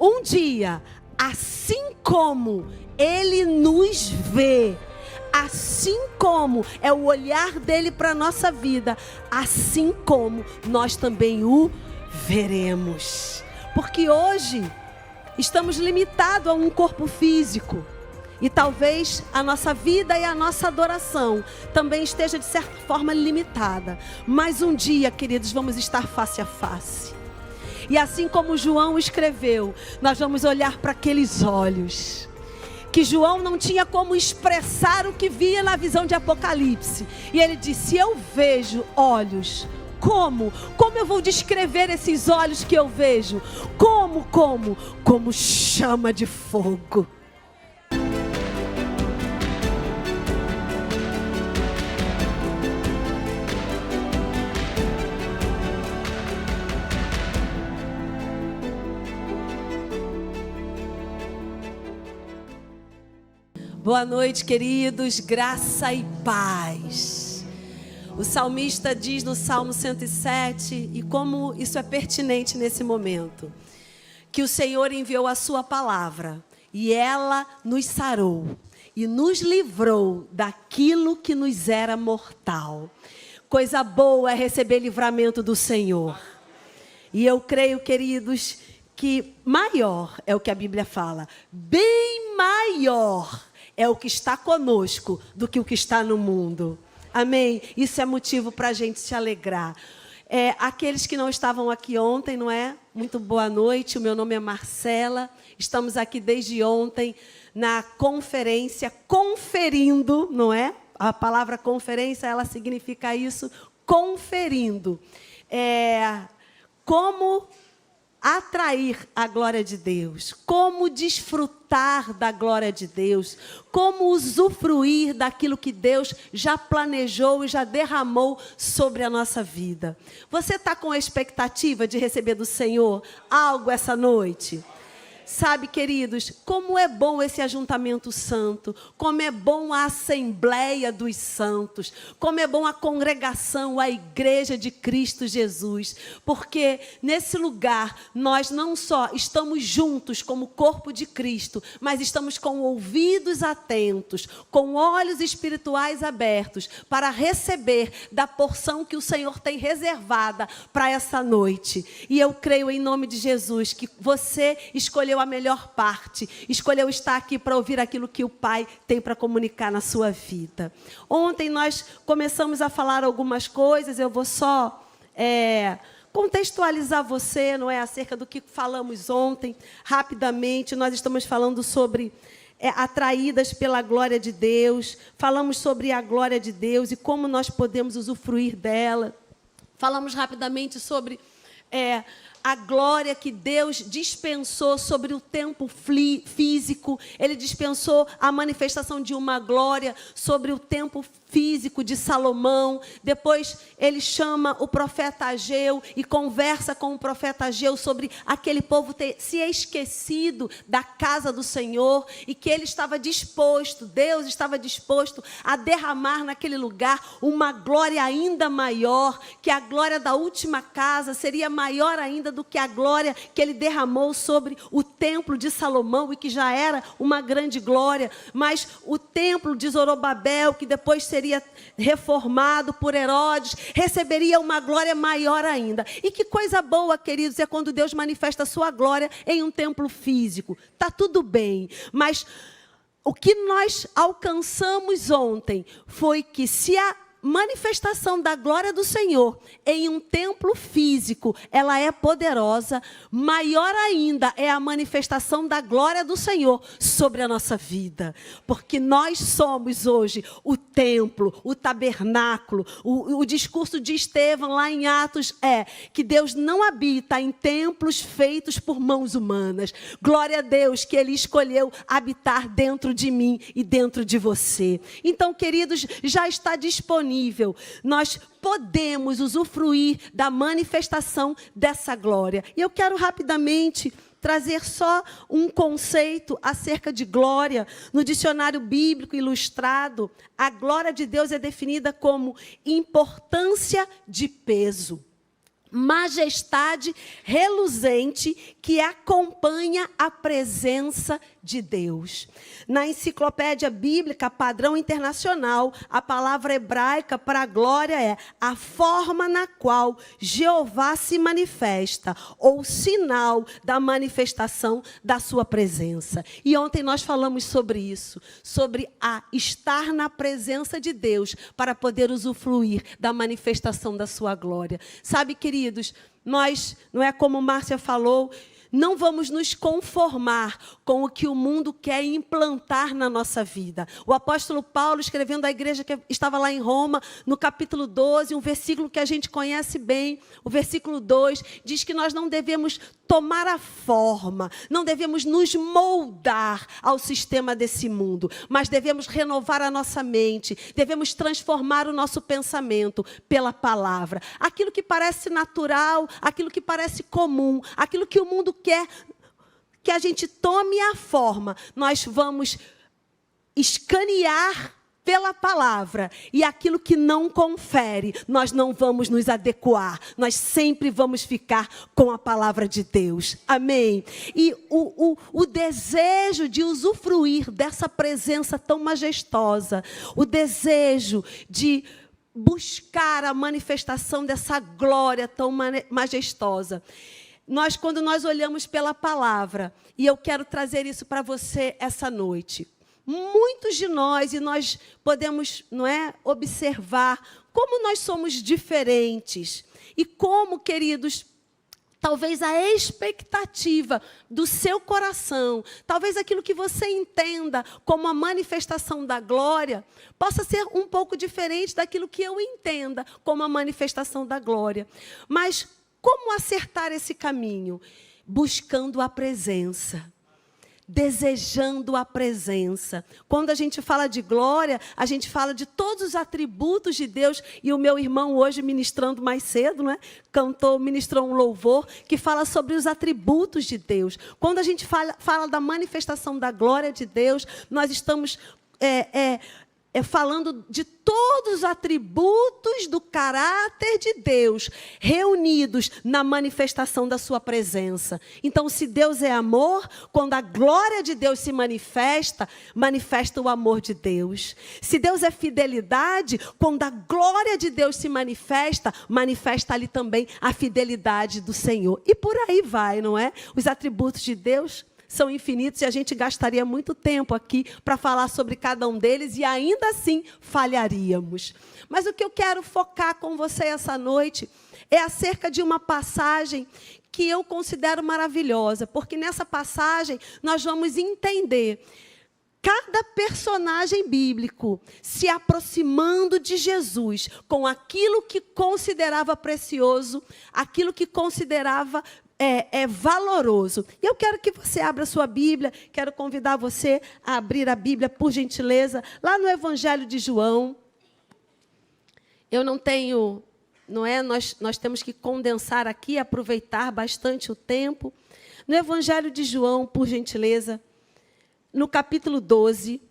um dia, assim como Ele nos vê, assim como é o olhar dele para a nossa vida, assim como nós também o veremos. Porque hoje estamos limitados a um corpo físico. E talvez a nossa vida e a nossa adoração também esteja de certa forma limitada. Mas um dia, queridos, vamos estar face a face. E assim como João escreveu, nós vamos olhar para aqueles olhos que João não tinha como expressar o que via na visão de Apocalipse. E ele disse: eu vejo olhos. Como eu vou descrever esses olhos que eu vejo? Como chama de fogo. Boa noite, queridos, graça e paz. O salmista diz no Salmo 107, e como isso é pertinente nesse momento, que o Senhor enviou a sua palavra, e ela nos sarou, e nos livrou daquilo que nos era mortal. Coisa boa é receber livramento do Senhor. E eu creio, queridos, que maior é o que a Bíblia fala, bem maior é o que está conosco do que o que está no mundo. Amém? Isso é motivo para a gente se alegrar. Aqueles que não estavam aqui ontem, não é? Muito boa noite, o meu nome é Marcela. Estamos aqui desde ontem na conferência, conferindo, não é? A palavra conferência, ela significa isso, conferindo. Como atrair a glória de Deus, como desfrutar da glória de Deus, como usufruir daquilo que Deus já planejou e já derramou sobre a nossa vida. Você está com a expectativa de receber do Senhor algo essa noite? Sabe, queridos, como é bom esse ajuntamento santo, como é bom a assembleia dos santos, como é bom a congregação, a igreja de Cristo Jesus, porque nesse lugar nós não só estamos juntos como corpo de Cristo, mas estamos com ouvidos atentos, com olhos espirituais abertos para receber da porção que o Senhor tem reservada para essa noite. E eu creio em nome de Jesus que você escolheu a melhor parte, escolheu estar aqui para ouvir aquilo que o Pai tem para comunicar na sua vida. Ontem nós começamos a falar algumas coisas, eu vou só contextualizar você, não é, acerca do que falamos ontem, rapidamente. Nós estamos falando sobre atraídas pela glória de Deus, falamos sobre a glória de Deus e como nós podemos usufruir dela. Falamos rapidamente sobre a glória que Deus dispensou sobre o templo físico. Ele dispensou a manifestação de uma glória sobre o templo físico de Salomão. Depois ele chama o profeta Ageu e conversa com o profeta Ageu sobre aquele povo ter se esquecido da casa do Senhor e que ele estava disposto, Deus estava disposto a derramar naquele lugar uma glória ainda maior, que a glória da última casa seria maior ainda do que a glória que ele derramou sobre o templo de Salomão, e que já era uma grande glória. Mas o templo de Zorobabel, que depois seria reformado por Herodes, receberia uma glória maior ainda. E que coisa boa, queridos, é quando Deus manifesta a sua glória em um templo físico. Está tudo bem, mas o que nós alcançamos ontem foi que se a manifestação da glória do Senhor em um templo físico, ela é poderosa, maior ainda é a manifestação da glória do Senhor sobre a nossa vida, porque nós somos hoje o templo, o tabernáculo. O discurso de Estevão lá em Atos é que Deus não habita em templos feitos por mãos humanas. Glória a Deus que Ele escolheu habitar dentro de mim e dentro de você. Então, queridos, já está disponível. Nós podemos usufruir da manifestação dessa glória. E eu quero rapidamente trazer só um conceito acerca de glória. No dicionário bíblico ilustrado, a glória de Deus é definida como importância de peso. majestade reluzente que acompanha a presença de Deus. Na enciclopédia bíblica padrão internacional, a palavra hebraica para a glória é a forma na qual Jeová se manifesta, ou sinal da manifestação da sua presença. E ontem nós falamos sobre isso, sobre a estar na presença de Deus para poder usufruir da manifestação da sua glória. Sabe, queridos, nós, não é como Márcia falou, não vamos nos conformar com o que o mundo quer implantar na nossa vida. O apóstolo Paulo, escrevendo à igreja que estava lá em Roma, no capítulo 12, um versículo que a gente conhece bem, o versículo 2, diz que nós não devemos tomar a forma, não devemos nos moldar ao sistema desse mundo, mas devemos renovar a nossa mente, devemos transformar o nosso pensamento pela palavra. Aquilo que parece natural, aquilo que parece comum, aquilo que o mundo quer que a gente tome a forma, nós vamos escanear pela palavra, e aquilo que não confere, nós não vamos nos adequar, nós sempre vamos ficar com a palavra de Deus. Amém? E o desejo de usufruir dessa presença tão majestosa, o desejo de buscar a manifestação dessa glória tão majestosa. Quando nós olhamos pela palavra, e eu quero trazer isso para você essa noite, muitos de nós, e nós podemos, não é, observar como nós somos diferentes. E como, queridos, talvez a expectativa do seu coração, talvez aquilo que você entenda como a manifestação da glória, possa ser um pouco diferente daquilo que eu entenda como a manifestação da glória. Mas como acertar esse caminho? Buscando a presença. Desejando a presença. Quando a gente fala de glória, a gente fala de todos os atributos de Deus. E o meu irmão hoje, ministrando mais cedo, né, ministrou um louvor que fala sobre os atributos de Deus. Quando a gente fala da manifestação da glória de Deus, nós estamos falando de todos os atributos do caráter de Deus reunidos na manifestação da sua presença. Então, se Deus é amor, quando a glória de Deus se manifesta, manifesta o amor de Deus. Se Deus é fidelidade, quando a glória de Deus se manifesta, manifesta ali também a fidelidade do Senhor. E por aí vai, não é? Os atributos de Deus são infinitos e a gente gastaria muito tempo aqui para falar sobre cada um deles e ainda assim falharíamos. Mas o que eu quero focar com você essa noite é acerca de uma passagem que eu considero maravilhosa, porque nessa passagem nós vamos entender cada personagem bíblico se aproximando de Jesus com aquilo que considerava precioso, aquilo que considerava valoroso. E eu quero que você abra sua Bíblia, quero convidar você a abrir a Bíblia, por gentileza, lá no Evangelho de João. Eu não tenho, não é? Nós temos que condensar aqui, aproveitar bastante o tempo. No Evangelho de João, por gentileza, no capítulo 12,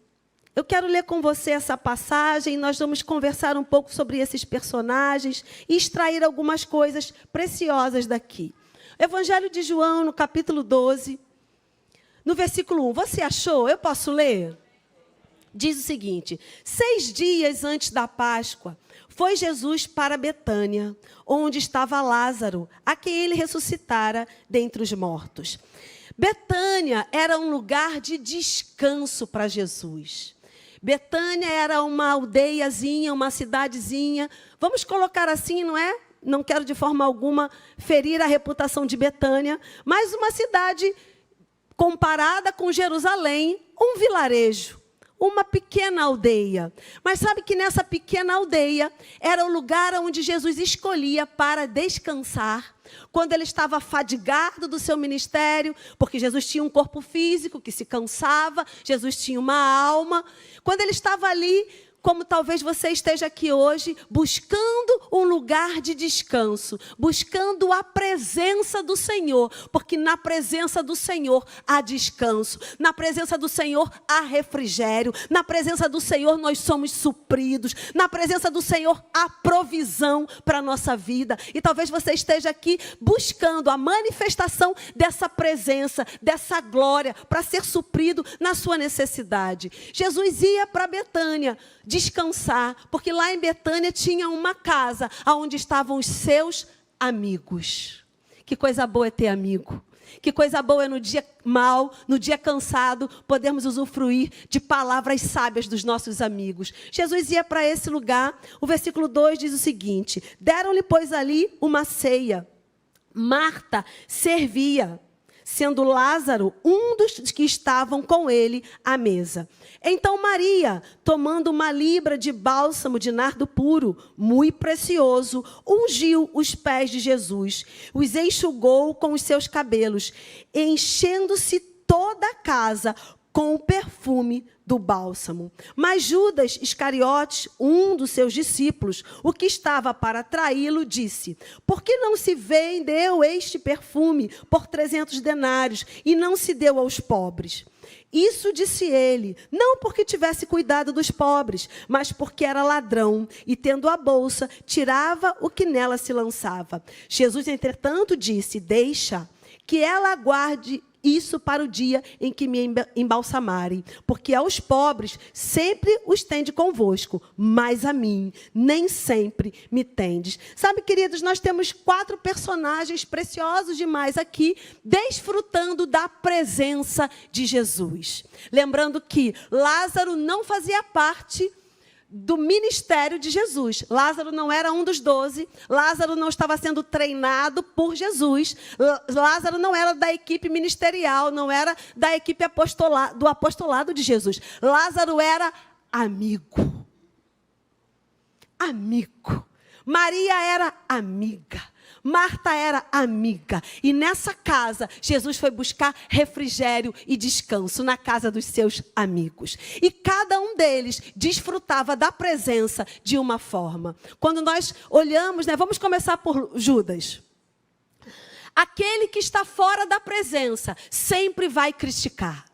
eu quero ler com você essa passagem, nós vamos conversar um pouco sobre esses personagens e extrair algumas coisas preciosas daqui. Evangelho de João, no capítulo 12, no versículo 1. Você achou? Eu posso ler? Diz o seguinte: 6 dias antes da Páscoa, foi Jesus para Betânia, onde estava Lázaro, a quem ele ressuscitara dentre os mortos. Betânia era um lugar de descanso para Jesus. Betânia era uma aldeiazinha, uma cidadezinha, vamos colocar assim, não é? Não quero de forma alguma ferir a reputação de Betânia, mas uma cidade comparada com Jerusalém, um vilarejo, uma pequena aldeia. Mas sabe que nessa pequena aldeia era o lugar onde Jesus escolhia para descansar, quando ele estava fadigado do seu ministério, porque Jesus tinha um corpo físico que se cansava, Jesus tinha uma alma. Quando ele estava ali como talvez você esteja aqui hoje, buscando um lugar de descanso, buscando a presença do Senhor, porque na presença do Senhor há descanso, na presença do Senhor há refrigério, na presença do Senhor nós somos supridos, na presença do Senhor há provisão para a nossa vida. E talvez você esteja aqui buscando a manifestação dessa presença, dessa glória, para ser suprido na sua necessidade. Jesus ia para Betânia descansar, porque lá em Betânia tinha uma casa onde estavam os seus amigos. Que coisa boa é ter amigo. Que coisa boa é no dia mau, no dia cansado, podermos usufruir de palavras sábias dos nossos amigos. Jesus ia para esse lugar. O versículo 2 diz o seguinte: deram-lhe, pois, ali uma ceia. Marta servia, sendo Lázaro um dos que estavam com ele à mesa. Então Maria, tomando uma libra de bálsamo de nardo puro, muito precioso, ungiu os pés de Jesus, os enxugou com os seus cabelos, enchendo-se toda a casa com o perfume do bálsamo. Mas Judas Iscariotes, um dos seus discípulos, o que estava para traí-lo, disse: por que não se vendeu este perfume por 300 denários e não se deu aos pobres? Isso disse ele, não porque tivesse cuidado dos pobres, mas porque era ladrão e, tendo a bolsa, tirava o que nela se lançava. Jesus, entretanto, disse: deixa que ela aguarde isso para o dia em que me embalsamarem, porque aos pobres sempre os tende convosco, mas a mim nem sempre me tendes. Sabe, queridos, nós temos 4 personagens preciosos demais aqui, desfrutando da presença de Jesus. Lembrando que Lázaro não fazia parte do ministério de Jesus. Lázaro não era um dos 12. Lázaro não estava sendo treinado por Jesus. Lázaro não era da equipe ministerial, não era da equipe do apostolado de Jesus. Lázaro era amigo. Amigo. Maria era amiga. Marta era amiga. E nessa casa, Jesus foi buscar refrigério e descanso na casa dos seus amigos. E cada um deles desfrutava da presença de uma forma. Quando nós olhamos, vamos começar por Judas. Aquele que está fora da presença sempre vai criticar.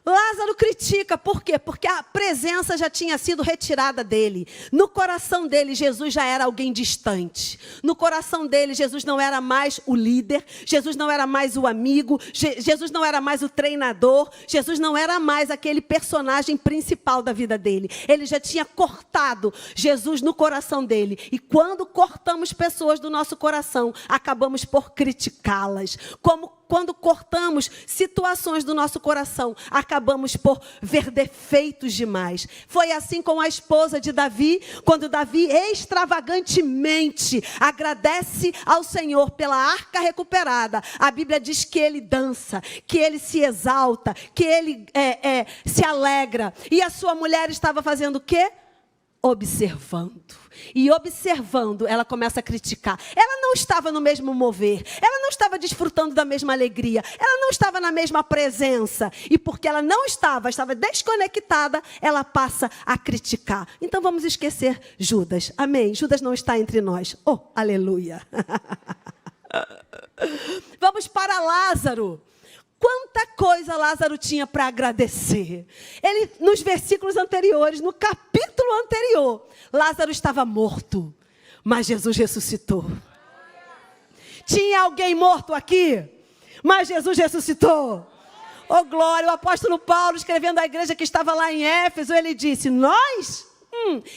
Lázaro critica, por quê? Porque a presença já tinha sido retirada dele. No coração dele, Jesus já era alguém distante. No coração dele, Jesus não era mais o líder, Jesus não era mais o amigo, Jesus não era mais o treinador, Jesus não era mais aquele personagem principal da vida dele. Ele já tinha cortado Jesus no coração dele. E quando cortamos pessoas do nosso coração, acabamos por criticá-las. Quando cortamos situações do nosso coração, acabamos por ver defeitos demais. Foi assim com a esposa de Davi, quando Davi extravagantemente agradece ao Senhor pela arca recuperada. A Bíblia diz que ele dança, que ele se exalta, que ele se alegra. E a sua mulher estava fazendo o quê? Observando. E observando, ela começa a criticar. Ela não estava no mesmo mover. Ela não estava desfrutando da mesma alegria. Ela não estava na mesma presença. E porque ela não estava desconectada, ela passa a criticar. Então vamos esquecer Judas. Amém? Judas não está entre nós. Oh, aleluia. Vamos para Lázaro. Quanta coisa Lázaro tinha para agradecer. Ele, nos versículos anteriores, no capítulo anterior, Lázaro estava morto, mas Jesus ressuscitou. Tinha alguém morto aqui, mas Jesus ressuscitou. Oh, glória! O apóstolo Paulo, escrevendo à igreja que estava lá em Éfeso, ele disse: nós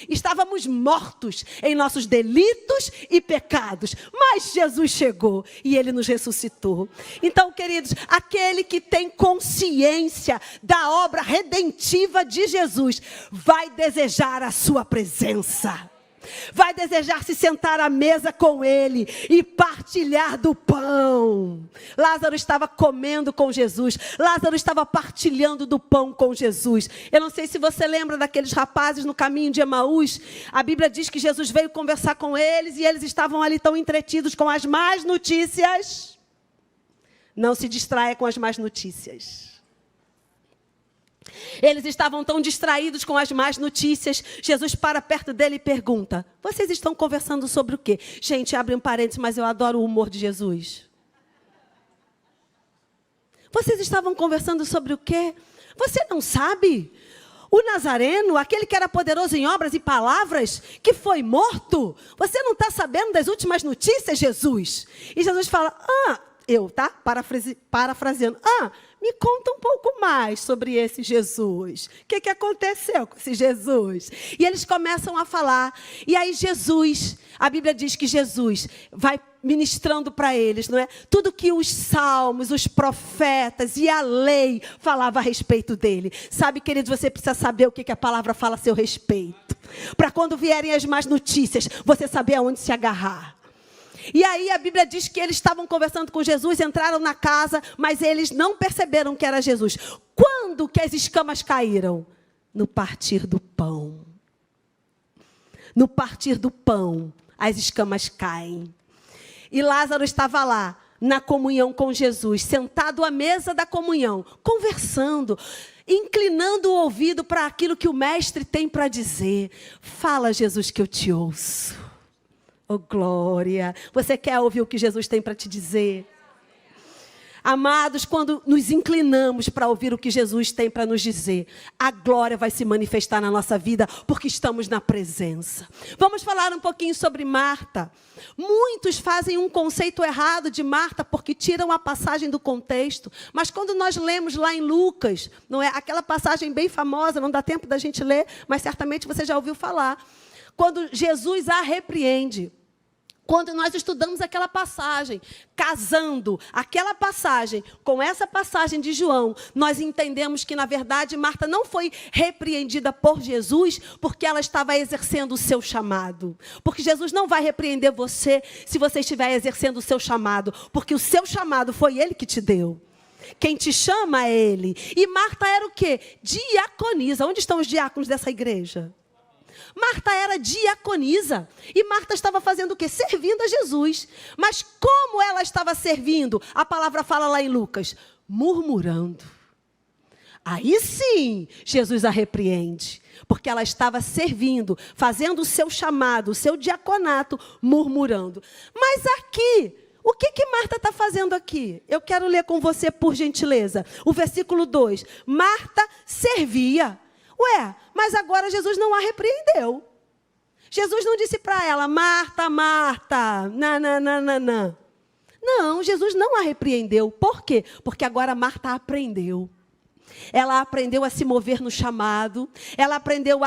estávamos mortos em nossos delitos e pecados, mas Jesus chegou e ele nos ressuscitou. Então, queridos, aquele que tem consciência da obra redentiva de Jesus vai desejar a sua presença. Vai desejar se sentar à mesa com ele e partilhar do pão. Lázaro estava comendo com Jesus. Lázaro estava partilhando do pão com Jesus. Eu não sei se você lembra daqueles rapazes no caminho de Emaús. A Bíblia diz que Jesus veio conversar com eles e eles estavam ali tão entretidos com as más notícias. Não se distraia com as más notícias. Eles estavam tão distraídos com as más notícias. Jesus para perto dele e pergunta: vocês estão conversando sobre o quê? Gente, abre um parênteses, mas eu adoro o humor de Jesus. Vocês estavam conversando sobre o quê? Você não sabe? O Nazareno, aquele que era poderoso em obras e palavras, que foi morto. Você não está sabendo das últimas notícias, Jesus? E Jesus fala: parafraseando, me conta um pouco mais sobre esse Jesus. O que aconteceu com esse Jesus? E eles começam a falar. E aí Jesus, a Bíblia diz que Jesus vai ministrando para eles, não é? Tudo que os salmos, os profetas e a lei falavam a respeito dele. Sabe, queridos, você precisa saber o que a palavra fala a seu respeito. Para quando vierem as más notícias, você saber aonde se agarrar. E aí a Bíblia diz que eles estavam conversando com Jesus, entraram na casa, mas eles não perceberam que era Jesus. Quando que as escamas caíram? No partir do pão. No partir do pão, as escamas caem. E Lázaro estava lá, na comunhão com Jesus, sentado à mesa da comunhão, conversando, inclinando o ouvido para aquilo que o mestre tem para dizer. Fala, Jesus, que eu te ouço. Oh, glória! Você quer ouvir o que Jesus tem para te dizer? Amados, quando nos inclinamos para ouvir o que Jesus tem para nos dizer, a glória vai se manifestar na nossa vida, porque estamos na presença. Vamos falar um pouquinho sobre Marta. Muitos fazem um conceito errado de Marta, porque tiram a passagem do contexto. Mas quando nós lemos lá em Lucas, não é aquela passagem bem famosa, não dá tempo da gente ler, mas certamente você já ouviu falar. Quando Jesus a repreende. Quando nós estudamos aquela passagem, casando aquela passagem com essa passagem de João, nós entendemos que, na verdade, Marta não foi repreendida por Jesus porque ela estava exercendo o seu chamado. Porque Jesus não vai repreender você se você estiver exercendo o seu chamado, porque o seu chamado foi Ele que te deu. Quem te chama é Ele. E Marta era o quê? Diaconisa. Onde estão os diáconos dessa igreja? Marta era diaconisa. E Marta estava fazendo o quê? Servindo a Jesus. Mas como ela estava servindo? A palavra fala lá em Lucas. Murmurando. Aí sim, Jesus a repreende. Porque ela estava servindo, fazendo o seu chamado, o seu diaconato, murmurando. Mas aqui, o que Marta está fazendo aqui? Eu quero ler com você, por gentileza. O versículo 2. Marta servia. Ué, mas agora Jesus não a repreendeu. Jesus não disse para ela: Marta, Marta, não. Não, Jesus não a repreendeu. Por quê? Porque agora Marta aprendeu. Ela aprendeu a se mover no chamado. Ela aprendeu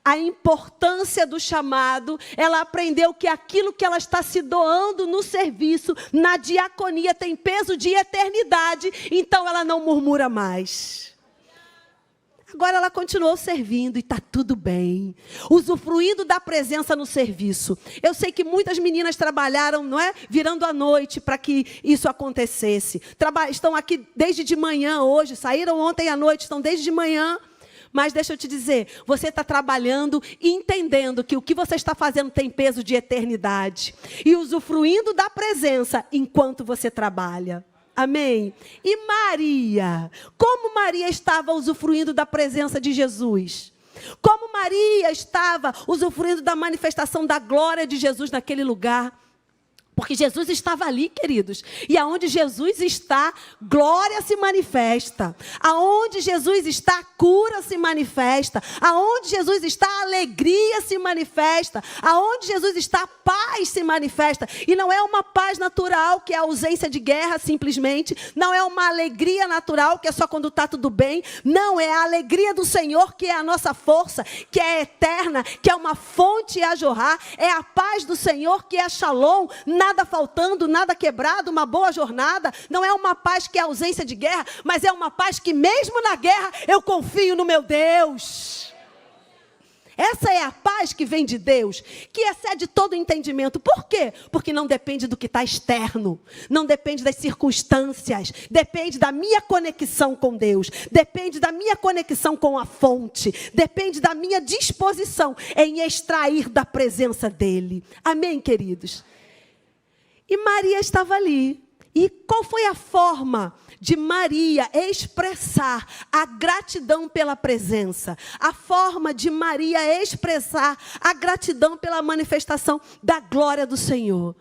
a importância do chamado. Ela aprendeu que aquilo que ela está se doando no serviço, na diaconia, tem peso de eternidade. Então ela não murmura mais. Agora ela continuou servindo e está tudo bem. Usufruindo da presença no serviço. Eu sei que muitas meninas trabalharam, não é? Virando a noite para que isso acontecesse. Estão aqui desde de manhã hoje. Saíram ontem à noite, estão desde de manhã. Mas deixa eu te dizer, você está trabalhando e entendendo que o que você está fazendo tem peso de eternidade. E usufruindo da presença enquanto você trabalha. Amém? E Maria? Como Maria estava usufruindo da presença de Jesus? Como Maria estava usufruindo da manifestação da glória de Jesus naquele lugar? Porque Jesus estava ali, queridos. E aonde Jesus está, glória se manifesta. Aonde Jesus está, cura se manifesta. Aonde Jesus está, alegria se manifesta. Aonde Jesus está, paz se manifesta. E não é uma paz natural, que é a ausência de guerra, simplesmente. Não é uma alegria natural, que é só quando está tudo bem. Não, é a alegria do Senhor, que é a nossa força, que é eterna, que é uma fonte a jorrar. É a paz do Senhor, que é shalom, nada faltando, nada quebrado, uma boa jornada. Não é uma paz que é ausência de guerra, mas é uma paz que mesmo na guerra eu confio no meu Deus. Essa é a paz que vem de Deus, que excede todo entendimento. Por quê? Porque não depende do que está externo, não depende das circunstâncias, depende da minha conexão com Deus, depende da minha conexão com a fonte, depende da minha disposição em extrair da presença dEle. Amém, queridos? E Maria estava ali. E qual foi a forma de Maria expressar a gratidão pela presença? A forma de Maria expressar a gratidão pela manifestação da glória do Senhor.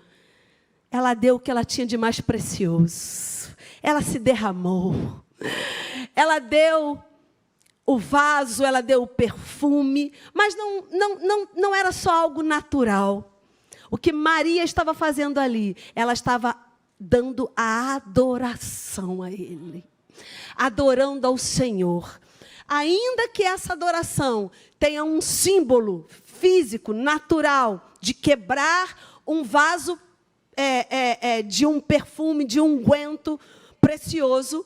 Ela deu o que ela tinha de mais precioso. Ela se derramou. Ela deu o vaso, ela deu o perfume, mas não era só algo natural. O que Maria estava fazendo ali, ela estava dando a adoração a Ele, adorando ao Senhor. Ainda que essa adoração tenha um símbolo físico, natural, de quebrar um vaso de um perfume, de um unguento precioso,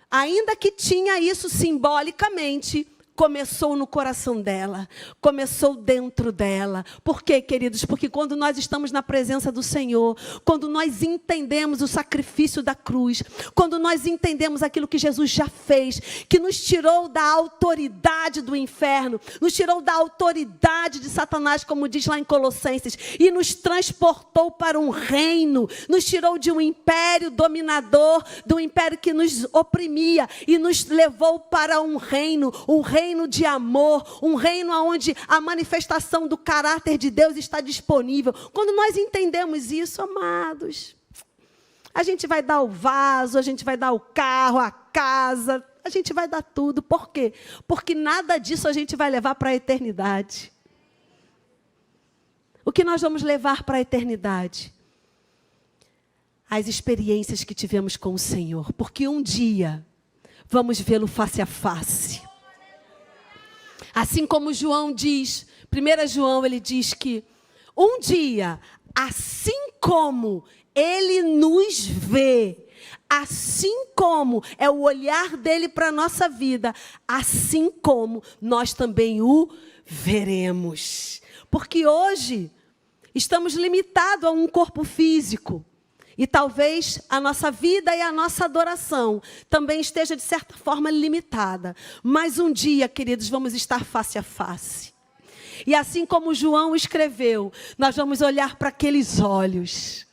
ainda que tinha isso simbolicamente, começou no coração dela, começou dentro dela. Por quê, queridos? Porque quando nós estamos na presença do Senhor, quando nós entendemos o sacrifício da cruz, quando nós entendemos aquilo que Jesus já fez, que nos tirou da autoridade do inferno, nos tirou da autoridade de Satanás, como diz lá em Colossenses, e nos transportou para um reino, nos tirou de um império dominador, do império que nos oprimia, e nos levou para um reino de amor, um reino onde a manifestação do caráter de Deus está disponível. Quando nós entendemos isso, amados, a gente vai dar o vaso, a gente vai dar o carro, a casa, a gente vai dar tudo. Por quê? Porque nada disso a gente vai levar para a eternidade. O que nós vamos levar para a eternidade? As experiências que tivemos com o Senhor. Porque um dia vamos vê-lo face a face. Assim como João diz, 1 João, ele diz que um dia, assim como ele nos vê, assim como é o olhar dele para a nossa vida, assim como nós também o veremos. Porque hoje estamos limitados a um corpo físico. E talvez a nossa vida e a nossa adoração também esteja, de certa forma, limitada. Mas um dia, queridos, vamos estar face a face. E assim como João escreveu, nós vamos olhar para aqueles olhos.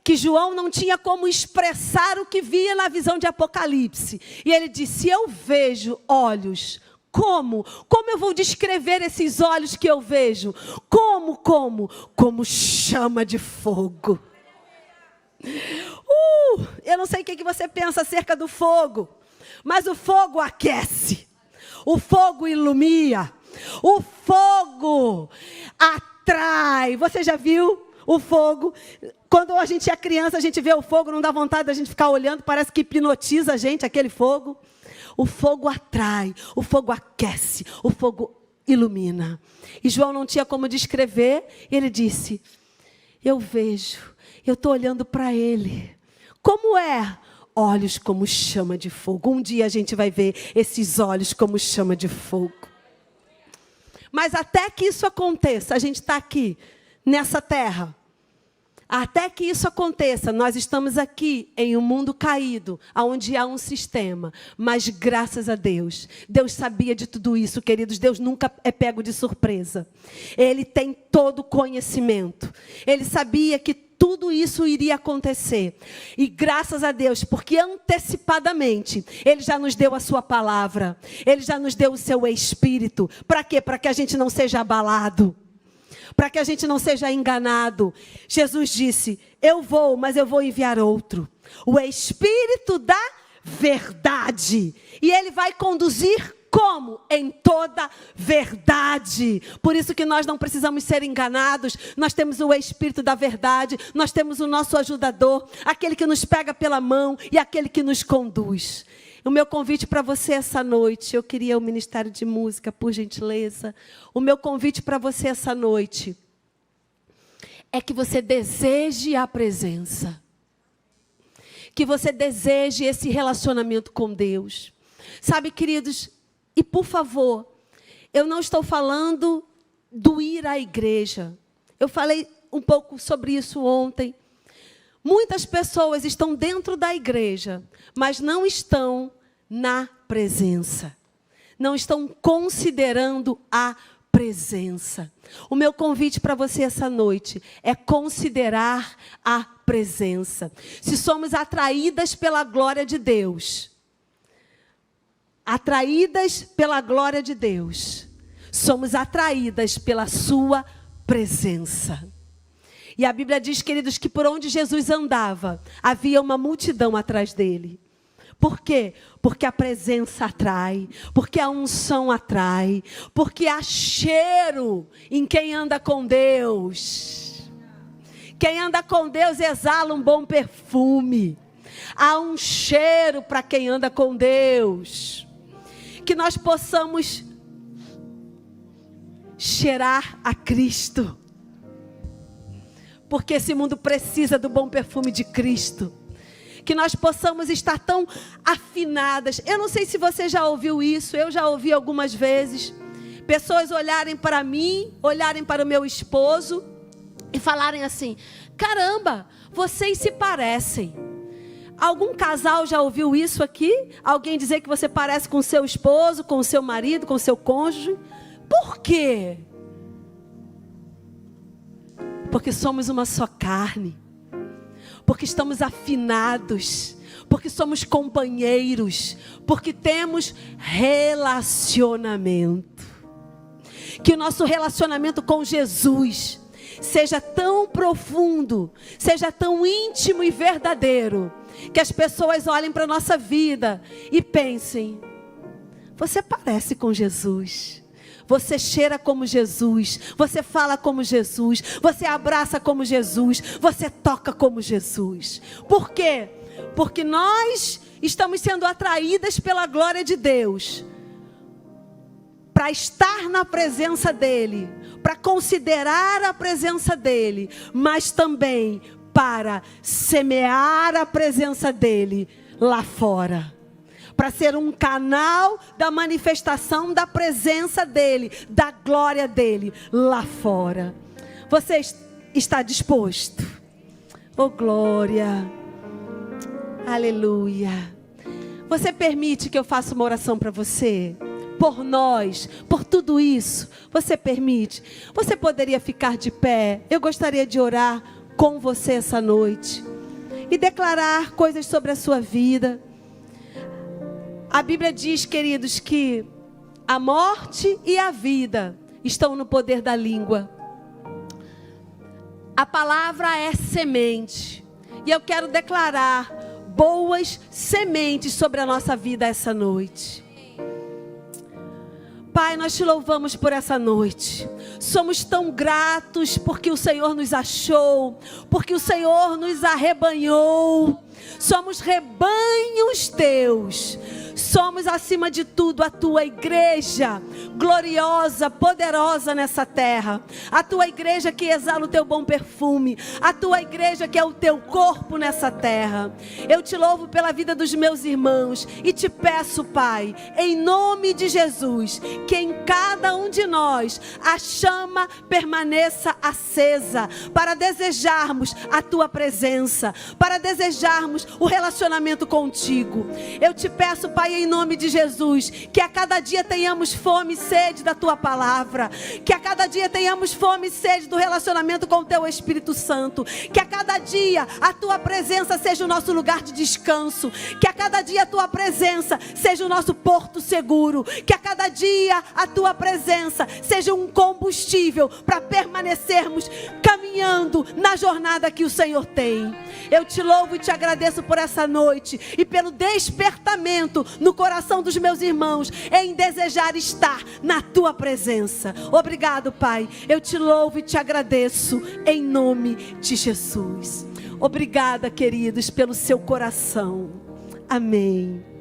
Que João não tinha como expressar o que via na visão de Apocalipse. E ele disse, eu vejo olhos. Como? Como eu vou descrever esses olhos que eu vejo? Como chama de fogo. Eu não sei o que você pensa acerca do fogo, mas o fogo aquece, o fogo ilumina, o fogo atrai. Você já viu o fogo? Quando a gente é criança, a gente vê o fogo, não dá vontade da gente ficar olhando, parece que hipnotiza a gente, aquele fogo. O fogo atrai, o fogo aquece, o fogo ilumina. E João não tinha como descrever, e ele disse, eu vejo. Eu estou olhando para ele. Como é? Olhos como chama de fogo. Um dia a gente vai ver esses olhos como chama de fogo. Mas até que isso aconteça, a gente está aqui, nessa terra. Até que isso aconteça, nós estamos aqui em um mundo caído, onde há um sistema. Mas graças a Deus, Deus sabia de tudo isso, queridos. Deus nunca é pego de surpresa. Ele tem todo o conhecimento. Ele sabia que tudo isso iria acontecer. E graças a Deus, porque antecipadamente Ele já nos deu a sua palavra. Ele já nos deu o seu Espírito. Para quê? Para que a gente não seja abalado. Para que a gente não seja enganado. Jesus disse, eu vou, mas eu vou enviar outro. O Espírito da verdade. E Ele vai conduzir como? Em toda verdade. Por isso que nós não precisamos ser enganados. Nós temos o Espírito da verdade. Nós temos o nosso ajudador. Aquele que nos pega pela mão e aquele que nos conduz. O meu convite para você essa noite, eu queria o Ministério de Música, por gentileza. O meu convite para você essa noite é que você deseje a presença. Que você deseje esse relacionamento com Deus. Sabe, queridos, e por favor, eu não estou falando do ir à igreja. Eu falei um pouco sobre isso ontem. Muitas pessoas estão dentro da igreja, mas não estão na presença. Não estão considerando a presença. O meu convite para você essa noite é considerar a presença. presença. Se somos atraídas pela glória de Deus, atraídas pela glória de Deus, somos atraídas pela sua presença. E a Bíblia diz, queridos, que por onde Jesus andava, havia uma multidão atrás dele. Por quê? Porque a presença atrai, porque a unção atrai, porque há cheiro em quem anda com Deus. Quem anda com Deus exala um bom perfume. Há um cheiro para quem anda com Deus. Que nós possamos cheirar a Cristo. Porque esse mundo precisa do bom perfume de Cristo. Que nós possamos estar tão afinadas. Eu não sei se você já ouviu isso, eu já ouvi algumas vezes. Pessoas olharem para mim, olharem para o meu esposo e falarem assim: caramba, vocês se parecem. Algum casal já ouviu isso aqui? Alguém dizer que você parece com o seu esposo, com o seu marido, com o seu cônjuge? Por quê? Porque somos uma só carne. Porque estamos afinados, porque somos companheiros, porque temos relacionamento. Que o nosso relacionamento com Jesus seja tão profundo, seja tão íntimo e verdadeiro, que as pessoas olhem para a nossa vida e pensem: você parece com Jesus. Você cheira como Jesus, você fala como Jesus, você abraça como Jesus, você toca como Jesus. Por quê? Porque nós estamos sendo atraídas pela glória de Deus, para estar na presença dEle, para considerar a presença dEle, mas também para semear a presença dEle lá fora. Para ser um canal da manifestação da presença dEle, da glória dEle lá fora. Você está disposto? Oh, glória! Aleluia! Você permite que eu faça uma oração para você? Por nós, por tudo isso, você permite? Você poderia ficar de pé? Eu gostaria de orar com você essa noite e declarar coisas sobre a sua vida. A Bíblia diz, queridos, que a morte e a vida estão no poder da língua. A palavra é semente. E eu quero declarar boas sementes sobre a nossa vida essa noite. Pai, nós te louvamos por essa noite. Somos tão gratos porque o Senhor nos achou, porque o Senhor nos arrebanhou. Somos rebanhos teus. Somos, acima de tudo, a tua igreja gloriosa, poderosa nessa terra. A tua igreja que exala o teu bom perfume. A tua igreja que é o teu corpo nessa terra. Eu te louvo pela vida dos meus irmãos e te peço, Pai, em nome de Jesus, que em cada um de nós a chama permaneça acesa, para desejarmos a tua presença, para desejarmos o relacionamento contigo. Eu te peço, Pai, em nome de Jesus, que a cada dia tenhamos fome e sede da tua palavra, que a cada dia tenhamos fome e sede do relacionamento com o teu Espírito Santo, que a cada dia a tua presença seja o nosso lugar de descanso, que a cada dia a tua presença seja o nosso porto seguro, que a cada dia a tua presença seja um combustível para permanecermos caminhando na jornada que o Senhor tem. Eu te louvo e te agradeço por essa noite e pelo despertamento no coração dos meus irmãos em desejar estar na tua presença. Obrigado, Pai. Eu te louvo e te agradeço em nome de Jesus. Obrigada, queridos, pelo seu coração. Amém.